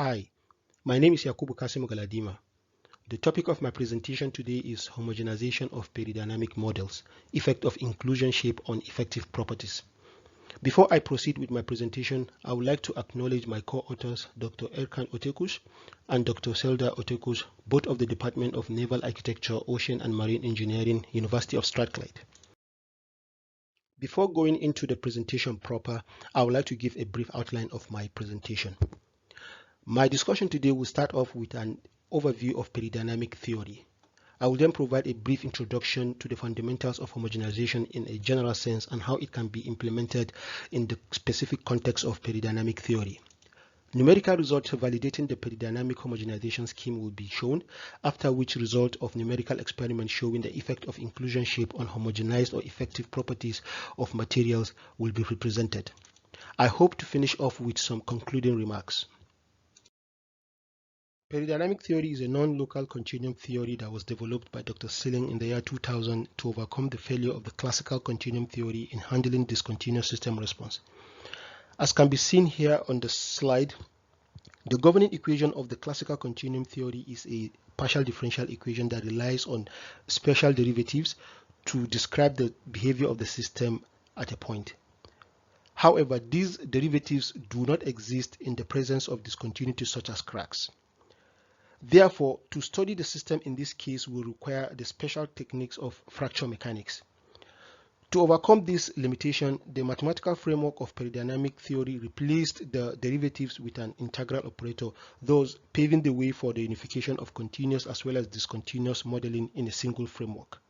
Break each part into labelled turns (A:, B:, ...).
A: Hi, my name is Yakubu Galadima. The topic of my presentation today is Homogenization of Peridynamic Models, Effect of Inclusion Shape on Effective Properties. Before I proceed with my presentation, I would like to acknowledge my co-authors, Dr. Erkan Oterkus and Dr. Selda Oterkus, both of the Department of Naval Architecture, Ocean and Marine Engineering, University of Strathclyde. Before going into the presentation proper, I would like to give a brief outline of my presentation. My discussion today will start off with an overview of peridynamic theory. I will then provide a brief introduction to the fundamentals of homogenization in a general sense and how it can be implemented in the specific context of peridynamic theory. Numerical results validating the peridynamic homogenization scheme will be shown, after which result of numerical experiments showing the effect of inclusion shape on homogenized or effective properties of materials will be represented. I hope to finish off with some concluding remarks. Peridynamic theory is a non-local continuum theory that was developed by Dr. Sealing in the year 2000 to overcome the failure of the classical continuum theory in handling discontinuous system response. As can be seen here on the slide, the governing equation of the classical continuum theory is a partial differential equation that relies on special derivatives to describe the behavior of the system at a point. However, these derivatives do not exist in the presence of discontinuities such as cracks. Therefore, to study the system in this case will require the special techniques of fracture mechanics. To overcome this limitation, the mathematical framework of peridynamic theory replaced the derivatives with an integral operator, thus paving the way for the unification of continuous as well as discontinuous modeling in a single framework.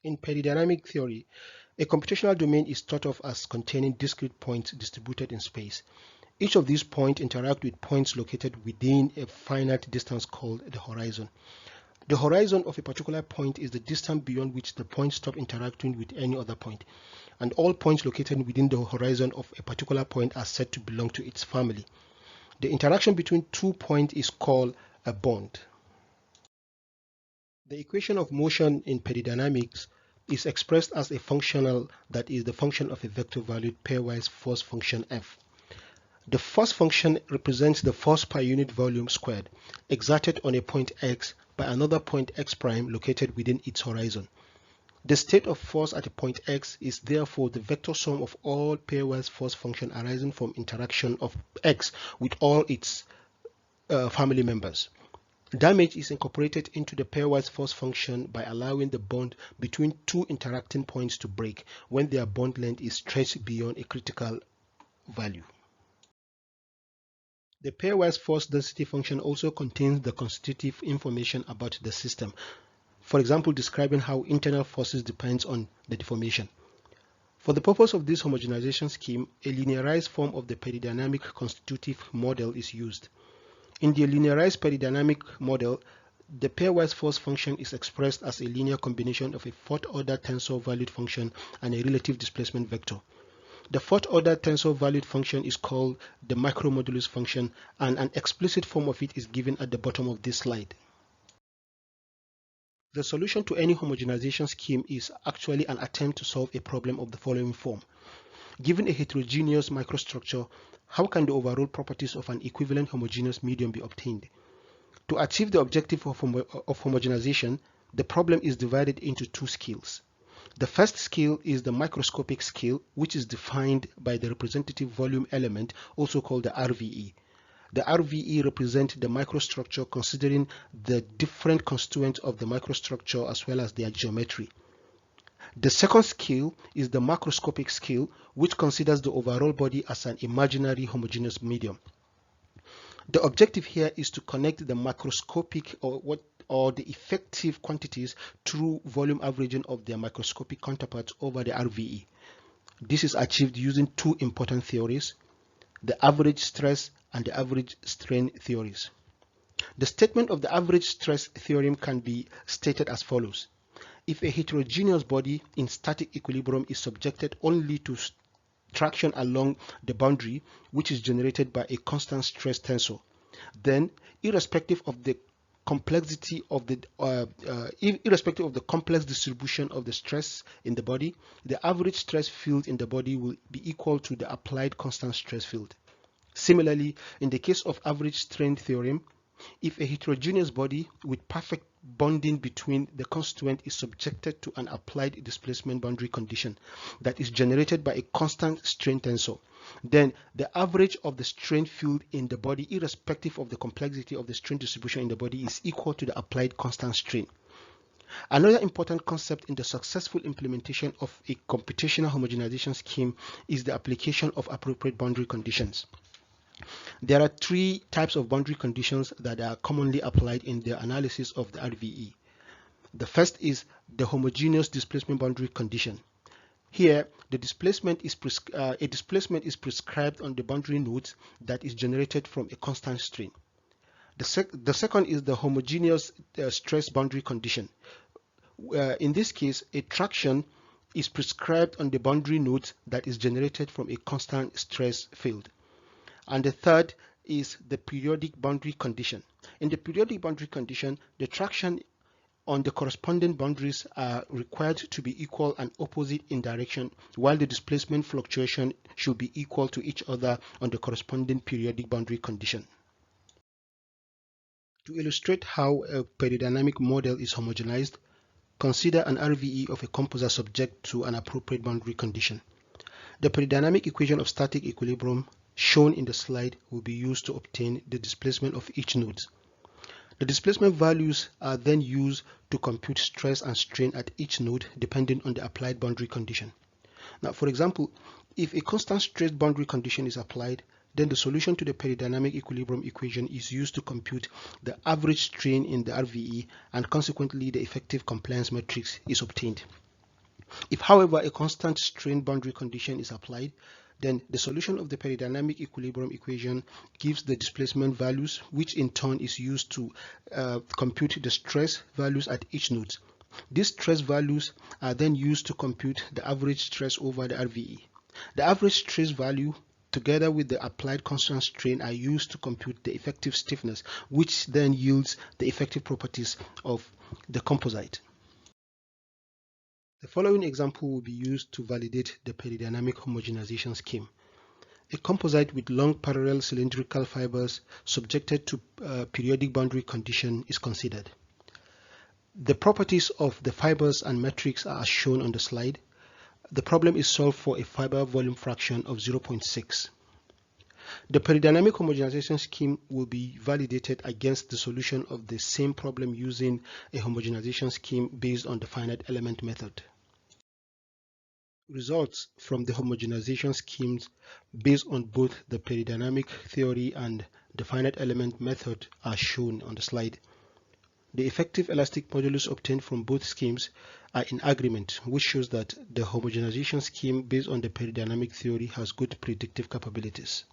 A: In peridynamic theory, a computational domain is thought of as containing discrete points distributed in space. Each of these points interact with points located within a finite distance called the horizon. The horizon of a particular point is the distance beyond which the point stops interacting with any other point, and all points located within the horizon of a particular point are said to belong to its family. The interaction between two points is called a bond. The equation of motion in peridynamics is expressed as a functional that is the function of a vector-valued pairwise force function f. The force function represents the force per unit volume squared exerted on a point x by another point x prime located within its horizon. The state of force at a point x is therefore the vector sum of all pairwise force function arising from interaction of x with all its family members. Damage is incorporated into the pairwise force function by allowing the bond between two interacting points to break when their bond length is stretched beyond a critical value. The pairwise force density function also contains the constitutive information about the system, for example, describing how internal forces depends on the deformation. For the purpose of this homogenization scheme, a linearized form of the peridynamic constitutive model is used. In the linearized peridynamic model, the pairwise force function is expressed as a linear combination of a fourth-order tensor valued function and a relative displacement vector. The fourth-order tensor valued function is called the micromodulus function, and an explicit form of it is given at the bottom of this slide. The solution to any homogenization scheme is actually an attempt to solve a problem of the following form. Given a heterogeneous microstructure, how can the overall properties of an equivalent homogeneous medium be obtained? To achieve the objective of homogenization, the problem is divided into two scales. The first scale is the macroscopic scale, which is defined by the representative volume element, also called the RVE. The RVE represents the microstructure considering the different constituents of the microstructure as well as their geometry. The second scale is the macroscopic scale, which considers the overall body as an imaginary homogeneous medium. The objective here is to connect the macroscopic or the effective quantities through volume averaging of their microscopic counterparts over the RVE. This is achieved using two important theories, the average stress and the average strain theories. The statement of the average stress theorem can be stated as follows. If a heterogeneous body in static equilibrium is subjected only to traction along the boundary, which is generated by a constant stress tensor, then irrespective of the complexity of the irrespective of the complex distribution of the stress in the body, the average stress field in the body will be equal to the applied constant stress field. Similarly, in the case of average strain theorem, if a heterogeneous body with perfect bonding between the constituent is subjected to an applied displacement boundary condition that is generated by a constant strain tensor, then the average of the strain field in the body, irrespective of the complexity of the strain distribution in the body, is equal to the applied constant strain. Another important concept in the successful implementation of a computational homogenization scheme is the application of appropriate boundary conditions. There are three types of boundary conditions that are commonly applied in the analysis of the RVE. The first is the homogeneous displacement boundary condition. Here, the displacement is a displacement is prescribed on the boundary nodes that is generated from a constant strain. The second is the homogeneous stress boundary condition. In this case, a traction is prescribed on the boundary nodes that is generated from a constant stress field. And the third is the periodic boundary condition. In the periodic boundary condition, the traction on the corresponding boundaries are required to be equal and opposite in direction, while the displacement fluctuation should be equal to each other on the corresponding periodic boundary condition. To illustrate how a peridynamic model is homogenized, consider an RVE of a composite subject to an appropriate boundary condition. The peridynamic equation of static equilibrium shown in the slide will be used to obtain the displacement of each node. The displacement values are then used to compute stress and strain at each node depending on the applied boundary condition. Now, for example, if a constant stress boundary condition is applied, then the solution to the peridynamic equilibrium equation is used to compute the average strain in the RVE, and consequently the effective compliance matrix is obtained. If, however, a constant strain boundary condition is applied, then the solution of the peridynamic equilibrium equation gives the displacement values, which in turn is used to compute the stress values at each node. These stress values are then used to compute the average stress over the RVE. The average stress value together with the applied constant strain are used to compute the effective stiffness, which then yields the effective properties of the composite. The following example will be used to validate the peridynamic homogenization scheme. A composite with long parallel cylindrical fibers subjected to periodic boundary condition is considered. The properties of the fibers and metrics are as shown on the slide. The problem is solved for a fiber volume fraction of 0.6. The peridynamic homogenization scheme will be validated against the solution of the same problem using a homogenization scheme based on the finite element method. Results from the homogenization schemes based on both the peridynamic theory and the finite element method are shown on the slide. The effective elastic modulus obtained from both schemes are in agreement, which shows that the homogenization scheme based on the peridynamic theory has good predictive capabilities.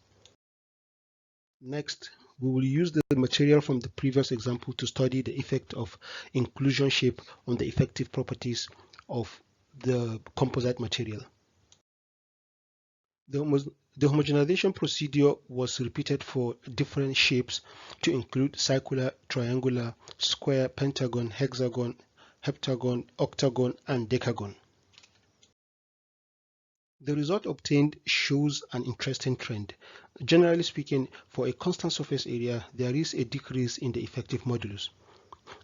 A: Next, we will use the material from the previous example to study the effect of inclusion shape on the effective properties of the composite material. The homogenization procedure was repeated for different shapes to include circular, triangular, square, pentagon, hexagon, heptagon, octagon, and decagon. The result obtained shows an interesting trend. Generally speaking, for a constant surface area, there is a decrease in the effective modulus.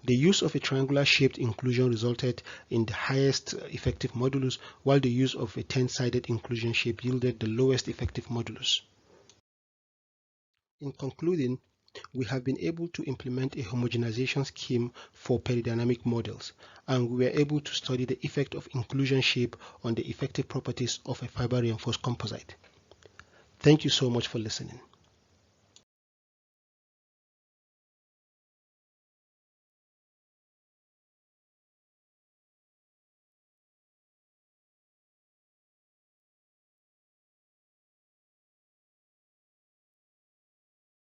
A: The use of a triangular shaped inclusion resulted in the highest effective modulus, while the use of a 10-sided inclusion shape yielded the lowest effective modulus. In concluding, we have been able to implement a homogenization scheme for peridynamic models, and we were able to study the effect of inclusion shape on the effective properties of a fiber reinforced composite. Thank you so much for listening.